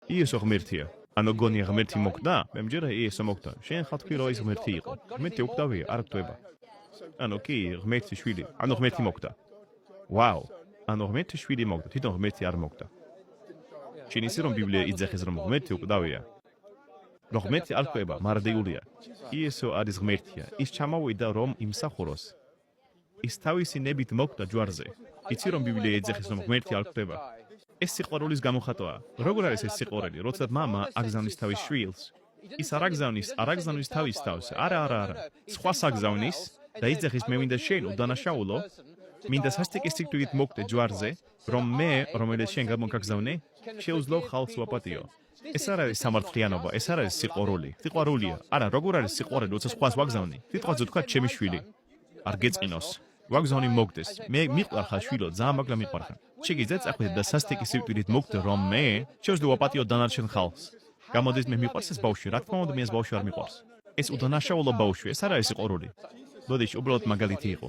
იესო ღმერთია. ანუ გონია ღმერთი მოკდა? მე მჯერა იესო მოკდა. შენ ხარ თქვი რომ ის ღმერთი იყო. ღმერთი უკვდავია, არ გტვება. ანუ კი ღმერთი შვილი, ანუ ღმერთი მოკდა. ვაუ. ანუ ღმერთი შვილი მოკდა, თვითონ ღმერთი არ მოკდა. შენ ისე რომ ბიბლია იძახეს რომ ღმერთი უკვდავია. რომ ღმერთი არ გტვება, მარადეულია. იესო არის ღმერთია. ის ჩამოვიდა რომ იმსახუროს. ის თავისი ნებით მოკდა ჯვარზე. იცი რომ ბიბლია იძახეს რომ ღმერთი არ გტვება. ეს სიყვარულის გამოხატვაა. როგორ არის ეს სიყვარული? როცა მამა აგზავნის თავის შვილს, ის არ აგზავნის თავის თავს. არა. სხვას აგზავნის და იძახის მე მინდა შენ უდანაშაულო, მინდა სასტიკის სიკვდილით მოკდე ჯვარზე, რომ მე, რომელიც შენ გამოგაგზავნე, შეუძლო ხალხს ვაპატიო. ეს არ არის სამართლიანობა, ეს არ არის სიყვარული. სიყვარულია. არა, როგორ არის სიყვარული, როცა სხვას ვაგზავნი? სიტყვაზე თქვა ჩემი შვილი. არ გეწყინოს. ვაგზავნი მოგდეს. მე მიყვარხარ შვილო, ძალიან მაგლა მიყვარხარ. შეგიძლია წახვიდე და სასტიკის სიკვდილით მოგდე, რომ მე შევძლო ვაპატიო დანარჩენ ხალხს. გამოდის მე მიყვარს ეს ბავშვი, რა თქმა უნდა მე ეს ბავშვი არ მიყვარს. ეს უდანაშაულო ბავშვი, ეს არ არის სიყვარული. ბოდიში, უბრალოდ მაგალითი იყო.